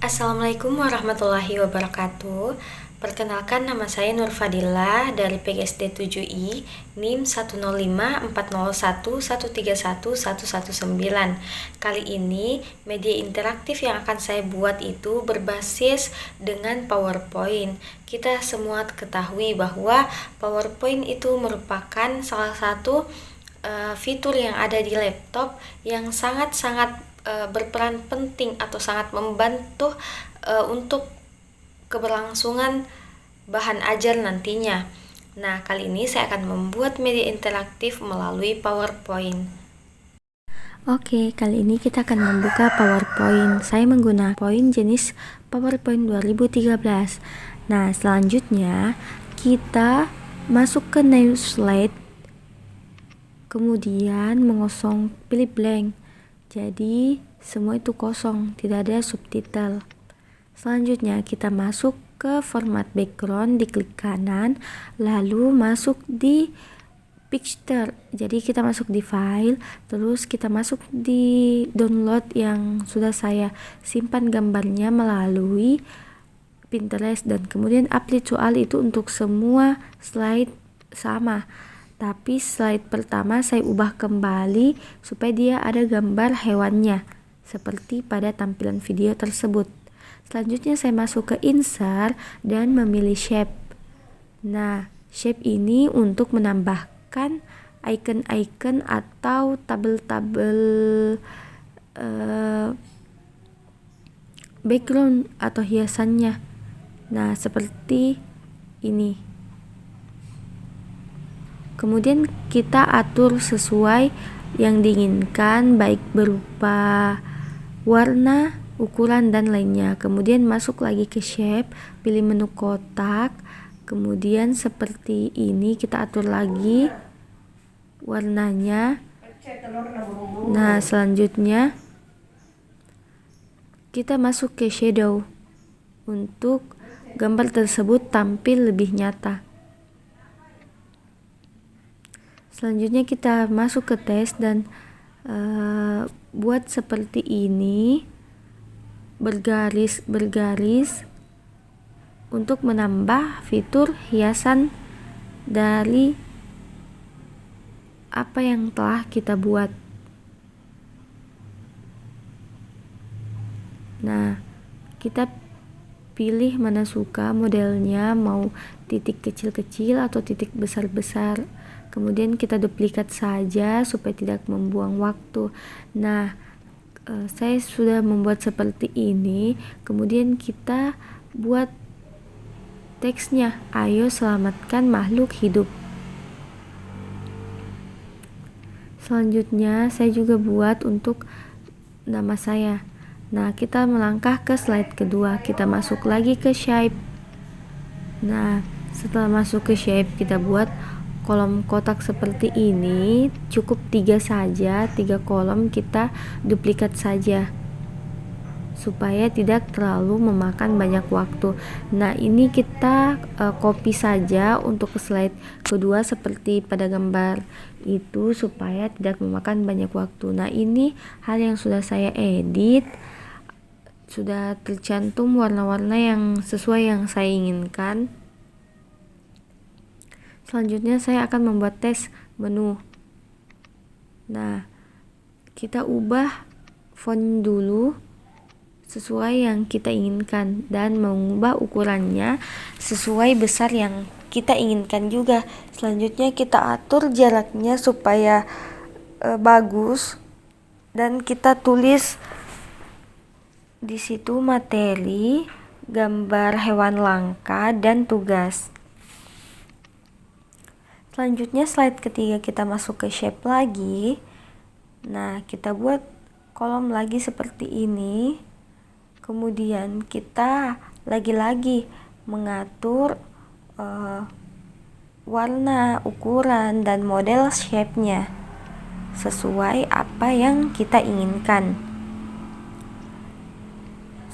Assalamualaikum warahmatullahi wabarakatuh. Perkenalkan, nama saya Nur Fadila dari PGSD 7I, NIM 1054011311119. Kali ini media interaktif yang akan saya buat itu berbasis dengan PowerPoint. Kita semua ketahui bahwa PowerPoint itu merupakan salah satu fitur yang ada di laptop yang sangat-sangat berperan penting atau sangat membantu untuk keberlangsungan bahan ajar nantinya. Nah, kali ini saya akan membuat media interaktif melalui PowerPoint. Oke, kali ini kita akan membuka PowerPoint. Saya menggunakan PowerPoint jenis PowerPoint 2013. Nah, selanjutnya kita masuk ke New Slide, kemudian mengosong, pilih blank. Jadi semua itu kosong, tidak ada subtitle. Selanjutnya kita masuk ke format background, diklik kanan, lalu masuk di picture. Jadi kita masuk di file, terus kita masuk di download yang sudah saya simpan gambarnya melalui Pinterest, dan kemudian upload soal itu untuk semua slide sama. Tapi slide pertama saya ubah kembali supaya dia ada gambar hewannya seperti pada tampilan video tersebut. Selanjutnya saya masuk ke insert dan memilih shape. Nah, shape ini untuk menambahkan icon-icon atau tabel-tabel background atau hiasannya. Nah, seperti ini. Kemudian kita atur sesuai yang diinginkan, baik berupa warna, ukuran, dan lainnya. Kemudian masuk lagi ke shape, pilih menu kotak, kemudian seperti ini kita atur lagi warnanya. Nah, selanjutnya kita masuk ke shadow untuk gambar tersebut tampil lebih nyata. Selanjutnya kita masuk ke teks dan buat seperti ini, bergaris-bergaris untuk menambah fitur hiasan dari apa yang telah kita buat. Nah, kita pilih mana suka modelnya, mau titik kecil-kecil atau titik besar-besar. Kemudian kita duplikat saja supaya tidak membuang waktu. Nah, saya sudah membuat seperti ini. Kemudian kita buat teksnya, ayo selamatkan makhluk hidup. Selanjutnya saya juga buat untuk nama saya. Nah, kita melangkah ke slide kedua, kita masuk lagi ke shape. Nah, setelah masuk ke shape, kita buat kolom kotak seperti ini, cukup 3 saja, 3 kolom kita duplikat saja supaya tidak terlalu memakan banyak waktu. Nah, ini kita copy saja untuk slide kedua seperti pada gambar itu supaya tidak memakan banyak waktu. Nah, ini hal yang sudah saya edit, sudah tercantum warna-warna yang sesuai yang saya inginkan. Selanjutnya saya akan membuat teks menu. Nah, kita ubah font dulu sesuai yang kita inginkan dan mengubah ukurannya sesuai besar yang kita inginkan juga. Selanjutnya kita atur jaraknya supaya bagus, dan kita tulis di situ materi, gambar hewan langka, dan tugas. Selanjutnya slide ketiga kita masuk ke shape lagi. Nah, kita buat kolom lagi seperti ini. Kemudian kita lagi-lagi mengatur warna, ukuran, dan model shape-nya sesuai apa yang kita inginkan.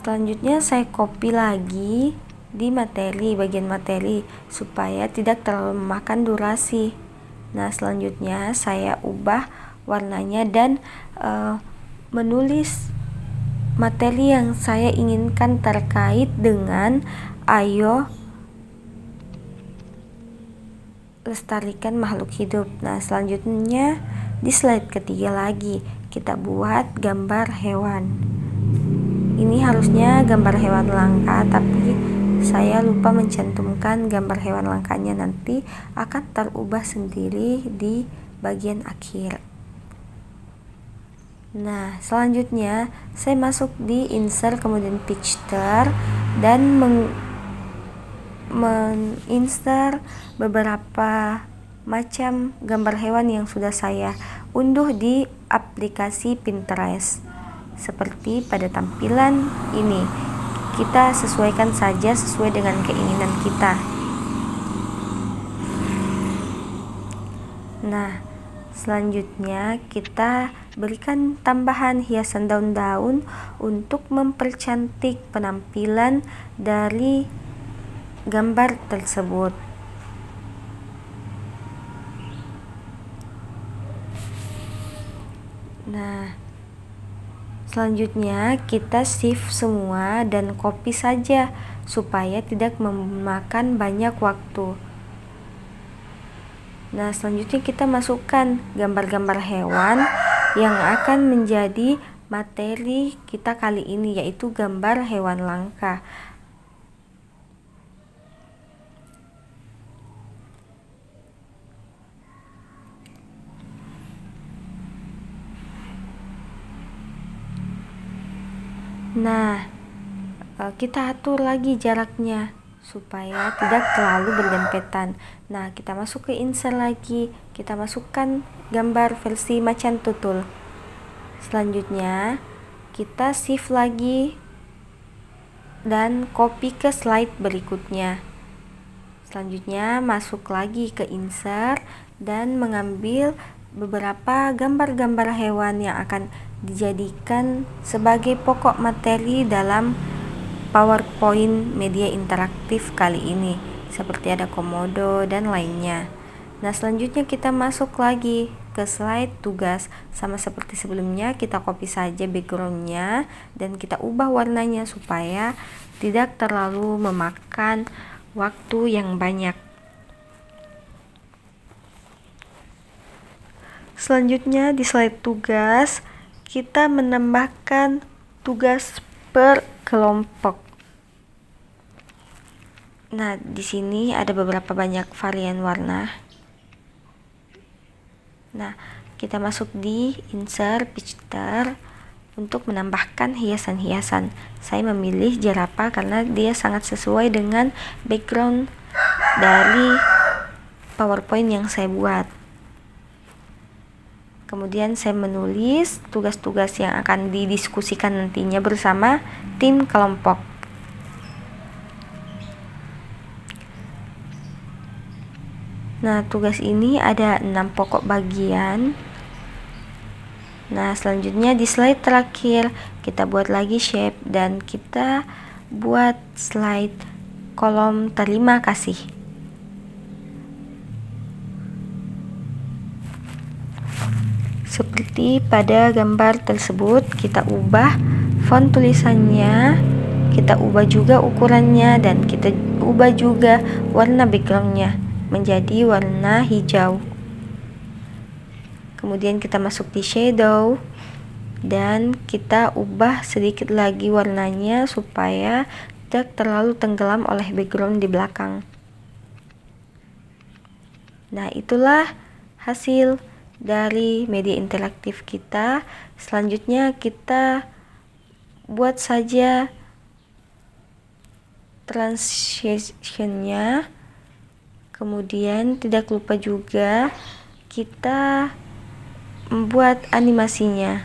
Selanjutnya saya copy lagi di materi, bagian materi, supaya tidak terlalu memakan durasi. Nah, selanjutnya saya ubah warnanya dan menulis materi yang saya inginkan terkait dengan ayo lestarikan makhluk hidup. Nah, selanjutnya di slide ketiga lagi kita buat gambar hewan. Ini harusnya gambar hewan langka, tapi saya lupa mencantumkan gambar hewan langkanya, nanti akan terubah sendiri di bagian akhir. Nah, selanjutnya saya masuk di insert, kemudian picture, dan menginsert beberapa macam gambar hewan yang sudah saya unduh di aplikasi Pinterest. Seperti pada tampilan ini, kita sesuaikan saja sesuai dengan keinginan kita. Nah, selanjutnya kita berikan tambahan hiasan daun-daun untuk mempercantik penampilan dari gambar tersebut. Nah, selanjutnya kita save semua dan copy saja supaya tidak memakan banyak waktu. Nah, selanjutnya kita masukkan gambar-gambar hewan yang akan menjadi materi kita kali ini, yaitu gambar hewan langka. Nah, kita atur lagi jaraknya supaya tidak terlalu berdempetan. Nah, kita masuk ke insert lagi, kita masukkan gambar versi macan tutul. Selanjutnya kita shift lagi dan copy ke slide berikutnya. Selanjutnya masuk lagi ke insert dan mengambil beberapa gambar-gambar hewan yang akan dijadikan sebagai pokok materi dalam PowerPoint media interaktif kali ini, seperti ada komodo dan lainnya. Nah, selanjutnya kita masuk lagi ke slide tugas. Sama seperti sebelumnya, kita copy saja backgroundnya dan kita ubah warnanya supaya tidak terlalu memakan waktu yang banyak. Selanjutnya di slide tugas kita menambahkan tugas per kelompok. Nah, di sini ada beberapa banyak varian warna. Nah, kita masuk di insert picture untuk menambahkan hiasan-hiasan. Saya memilih jerapah karena dia sangat sesuai dengan background dari PowerPoint yang saya buat. Kemudian saya menulis tugas-tugas yang akan didiskusikan nantinya bersama tim kelompok. Nah, tugas ini ada 6 pokok bagian. Nah, selanjutnya di slide terakhir kita buat lagi shape dan kita buat slide kolom terima kasih. Seperti pada gambar tersebut, kita ubah font tulisannya, kita ubah juga ukurannya, dan kita ubah juga warna backgroundnya menjadi warna hijau. Kemudian kita masuk di shadow dan kita ubah sedikit lagi warnanya supaya tidak terlalu tenggelam oleh background di belakang. Nah, itulah hasil dari media interaktif kita. Selanjutnya kita buat saja transitionnya. Kemudian tidak lupa juga kita membuat animasinya.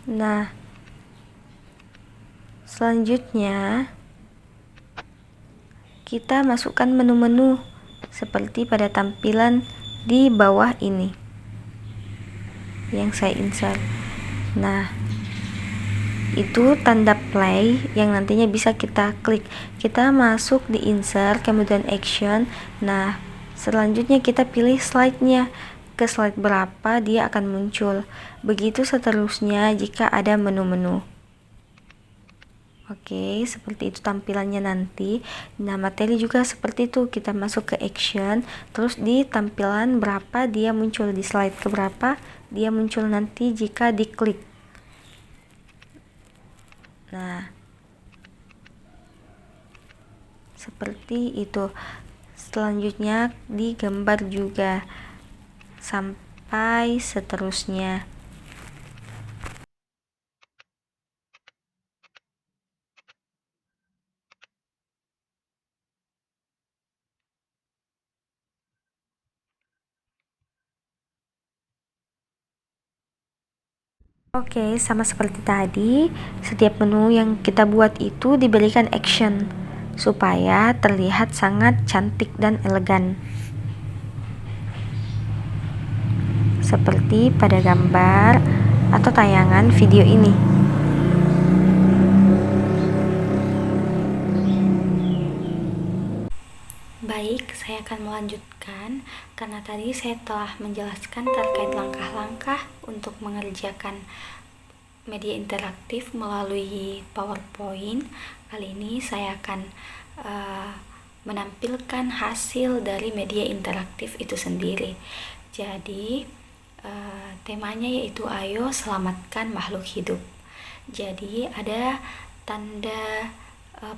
Nah, selanjutnya kita masukkan menu-menu seperti pada tampilan di bawah ini yang saya insert. Nah, itu tanda play yang nantinya bisa kita klik. Kita masuk di insert, kemudian action. Nah, selanjutnya kita pilih slide-nya. ke slide berapa dia akan muncul. Begitu seterusnya jika ada menu-menu. Oke, seperti itu tampilannya nanti. Nah, materi juga seperti itu. Kita masuk ke action, terus di tampilan berapa dia muncul, di slide ke berapa dia muncul nanti jika diklik. Nah, seperti itu. Selanjutnya di gambar juga sampai seterusnya. Oke, sama seperti tadi, setiap menu yang kita buat itu diberikan action supaya terlihat sangat cantik dan elegan. Seperti pada gambar atau tayangan video ini. Baik, saya akan melanjutkan karena tadi saya telah menjelaskan terkait langkah-langkah untuk mengerjakan media interaktif melalui PowerPoint. Kali ini saya akan menampilkan hasil dari media interaktif itu sendiri. Jadi temanya yaitu ayo selamatkan makhluk hidup. Jadi ada tanda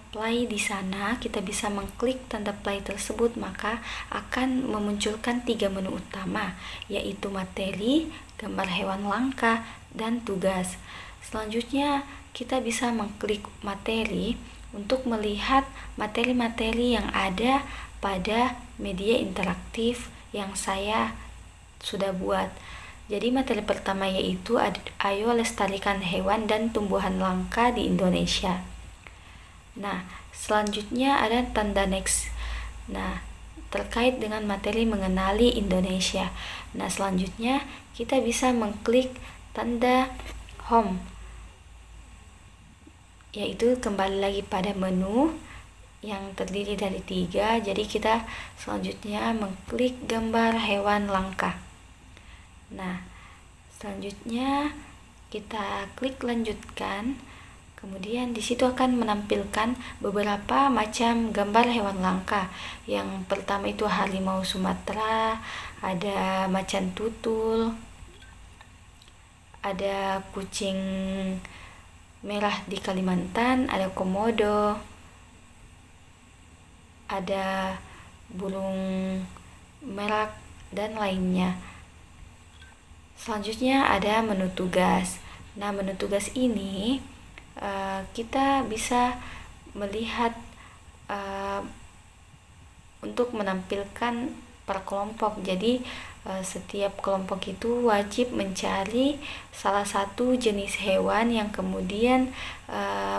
play di sana, kita bisa mengklik tanda play tersebut, maka akan memunculkan 3 menu utama, yaitu materi, gambar hewan langka, dan tugas. Selanjutnya kita bisa mengklik materi untuk melihat materi-materi yang ada pada media interaktif yang saya sudah buat. Jadi materi pertama yaitu ayo lestarikan hewan dan tumbuhan langka di Indonesia. Nah, selanjutnya ada tanda next. Nah, terkait dengan materi mengenali Indonesia. Nah, selanjutnya kita bisa mengklik tanda home, yaitu kembali lagi pada menu yang terdiri dari 3. Jadi kita selanjutnya mengklik gambar hewan langka. Nah, selanjutnya kita klik lanjutkan. Kemudian di situ akan menampilkan beberapa macam gambar hewan langka. Yang pertama itu harimau Sumatera, ada macan tutul, ada kucing merah di Kalimantan, ada komodo, ada burung merak, dan lainnya. Selanjutnya ada menu tugas. Nah, menu tugas ini kita bisa melihat untuk menampilkan per kelompok. Jadi setiap kelompok itu wajib mencari salah satu jenis hewan yang kemudian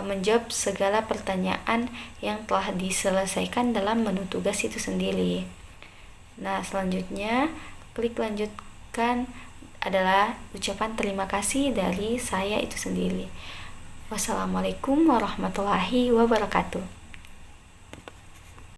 menjawab segala pertanyaan yang telah diselesaikan dalam menu tugas itu sendiri. Nah, selanjutnya klik lanjutkan adalah ucapan terima kasih dari saya itu sendiri. Wassalamualaikum warahmatullahi wabarakatuh.